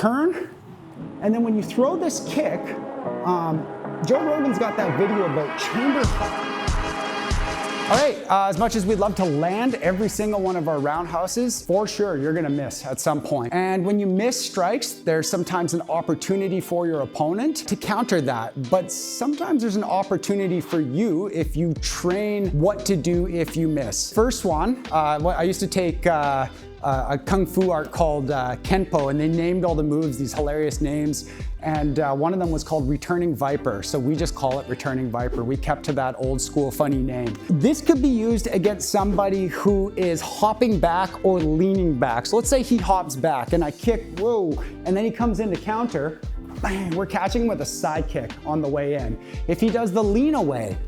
turn, and then when you throw this kick, Joe Rogan's got that video about chamber. All right, as much as we'd love to land every single one of our roundhouses, for sure you're gonna miss at some point. And when you miss strikes, there's sometimes an opportunity for your opponent to counter that. But sometimes there's an opportunity for you if you train what to do if you miss. First one, I used to take a kung fu art called Kenpo, and they named all the moves these hilarious names. And one of them was called Returning Viper. So we just call it Returning Viper. We kept to that old school funny name. This could be used against somebody who is hopping back or leaning back. So let's say he hops back and I kick, whoa, and then he comes in to counter, bang, we're catching him with a side kick on the way in. If he does the lean away,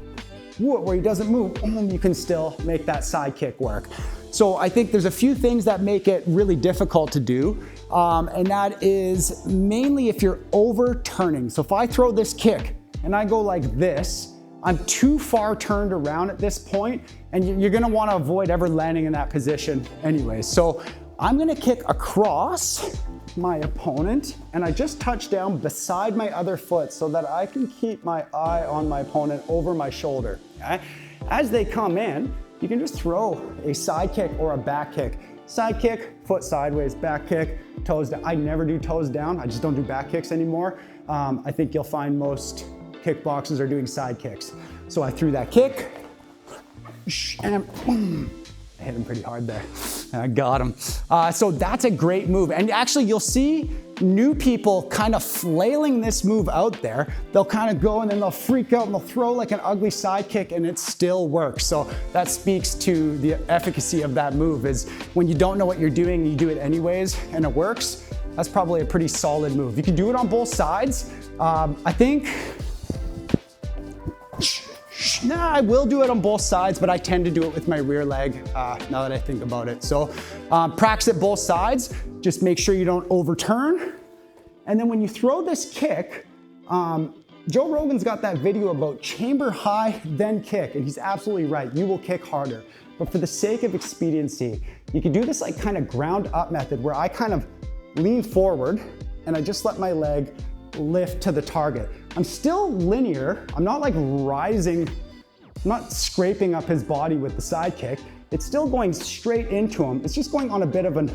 where he doesn't move, you can still make that side kick work. So I think there's a few things that make it really difficult to do, and that is mainly if you're overturning. So if I throw this kick and I go like this, I'm too far turned around at this point, and you're gonna wanna avoid ever landing in that position anyway. So I'm gonna kick across my opponent, and I just touch down beside my other foot so that I can keep my eye on my opponent over my shoulder, okay? As they come in, you can just throw a side kick or a back kick. Side kick, foot sideways, back kick, toes down. I never do toes down. I just don't do back kicks anymore. I think you'll find most kickboxers are doing side kicks. So I threw that kick, and boom. I hit him pretty hard there. I got him. So that's a great move. And actually you'll see new people kind of flailing this move out there. They'll kind of go and then they'll freak out and they'll throw like an ugly side kick and it still works. So that speaks to the efficacy of that move, is when you don't know what you're doing, you do it anyways and it works. That's probably a pretty solid move. You can do it on both sides. I think, I will do it on both sides, but I tend to do it with my rear leg now that I think about it. So practice it both sides. Just make sure you don't overturn. And then when you throw this kick, Joe Rogan's got that video about chamber high, then kick, and he's absolutely right. You will kick harder. But for the sake of expediency, you can do this like kind of ground up method where I kind of lean forward and I just let my leg lift to the target. I'm still linear. I'm not like rising. I'm not scraping up his body with the side kick. It's still going straight into him. It's just going on a bit of an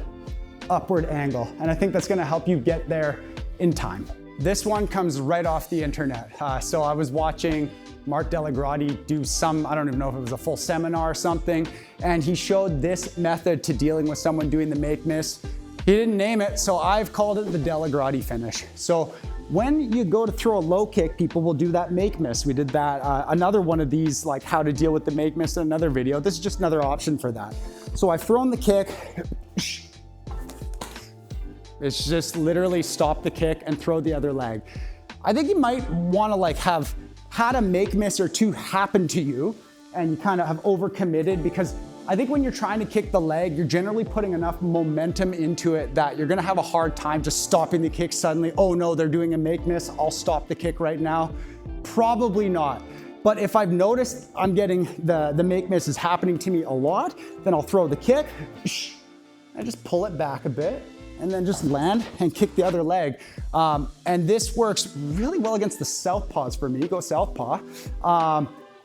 upward angle. And I think that's gonna help you get there in time. This one comes right off the internet. So I was watching Mark Delagrati do some, I don't even know if it was a full seminar or something, and he showed this method to dealing with someone doing the make miss. He didn't name it, so I've called it the Delagrati finish. So when you go to throw a low kick, people will do that make miss. We did that, another one of these, like how to deal with the make miss in another video. This is just another option for that. So I've thrown the kick. It's just literally stop the kick and throw the other leg. I think you might wanna like have had a make miss or two happen to you and you kind of have overcommitted, because I think when you're trying to kick the leg, you're generally putting enough momentum into it that you're gonna have a hard time just stopping the kick suddenly. Oh no, they're doing a make miss, I'll stop the kick right now. Probably not. But if I've noticed I'm getting the make miss is happening to me a lot, then I'll throw the kick, I just pull it back a bit, and then just land and kick the other leg. And this works really well against the southpaws for me. Go southpaw.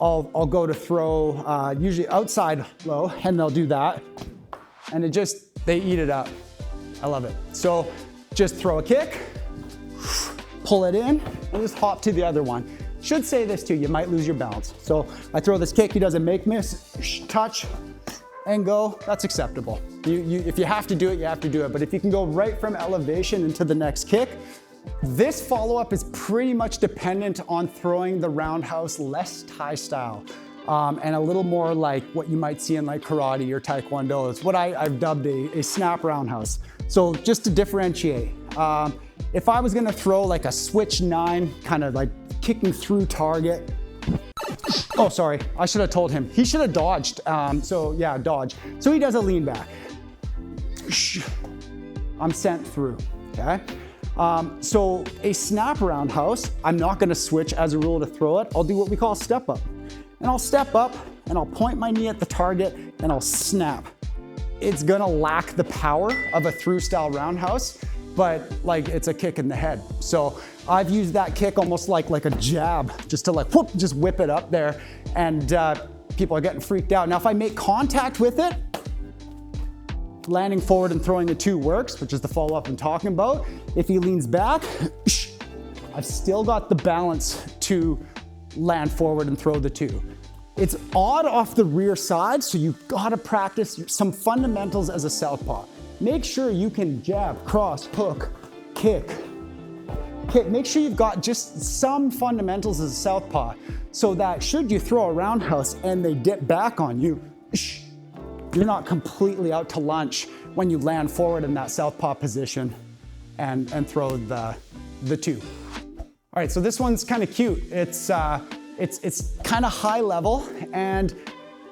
I'll go to throw usually outside low, and they'll do that. And they eat it up. I love it. So just throw a kick, pull it in, and just hop to the other one. Should say this too, you might lose your balance. So I throw this kick, he does a make miss, touch, and go, that's acceptable. If you have to do it, you have to do it. But if you can go right from elevation into the next kick, this follow-up is pretty much dependent on throwing the roundhouse less Thai style and a little more like what you might see in like karate or taekwondo. It's what I've dubbed a snap roundhouse. So just to differentiate, if I was gonna throw like a switch 9, kind of like kicking through target, oh, sorry, I should have told him. He should have dodged. So yeah, dodge. So he does a lean back. I'm sent through, okay? So a snap roundhouse, I'm not gonna switch as a rule to throw it. I'll do what we call a step up. And I'll step up and I'll point my knee at the target and I'll snap. It's gonna lack the power of a through style roundhouse. but like it's a kick in the head. So I've used that kick almost like a jab, just to like, whoop, just whip it up there, and people are getting freaked out. Now if I make contact with it, landing forward and throwing the 2 works, which is the follow-up I'm talking about. If he leans back, I've still got the balance to land forward and throw the 2. It's odd off the rear side, so you've gotta practice some fundamentals as a southpaw. Make sure you can jab, cross, hook, kick. Make sure you've got just some fundamentals as a southpaw, so that should you throw a roundhouse and they dip back on you, you're not completely out to lunch when you land forward in that southpaw position and throw the 2. All right, so this one's kind of cute. It's kind of high level and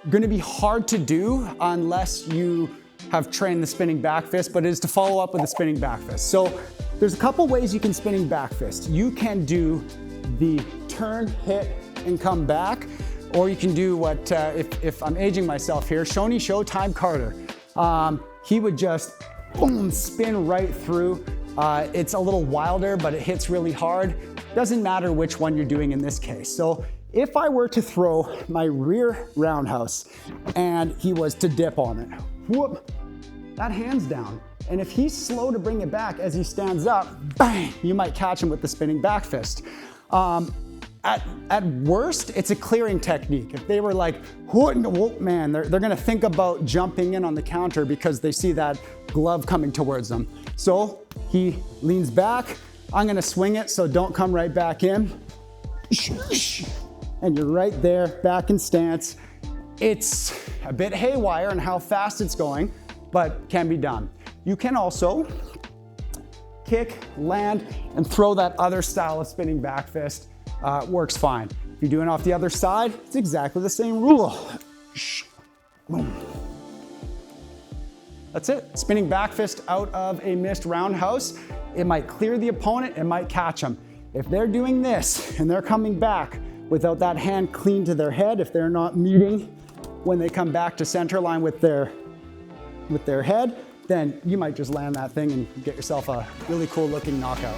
gonna be hard to do unless you have trained the spinning back fist, but it is to follow up with a spinning back fist. So there's a couple ways you can spinning back fist. You can do the turn, hit, and come back, or you can do what, if I'm aging myself here, Showtime Carter. He would just boom, spin right through. It's a little wilder, but it hits really hard. Doesn't matter which one you're doing in this case. So if I were to throw my rear roundhouse and he was to dip on it, whoop, that hand's down. And if he's slow to bring it back as he stands up, bang, you might catch him with the spinning back fist. At worst, it's a clearing technique. If they were like, whoop, man, they're gonna think about jumping in on the counter because they see that glove coming towards them. So he leans back, I'm gonna swing it, so don't come right back in. And you're right there, back in stance. It's a bit haywire in how fast it's going, but can be done. You can also kick, land, and throw that other style of spinning back fist. Works fine. If you're doing off the other side, it's exactly the same rule. Boom. That's it. Spinning back fist out of a missed roundhouse. It might clear the opponent, it might catch them. If they're doing this and they're coming back without that hand clean to their head, if they're not meeting when they come back to center line with their head, then you might just land that thing and get yourself a really cool looking knockout.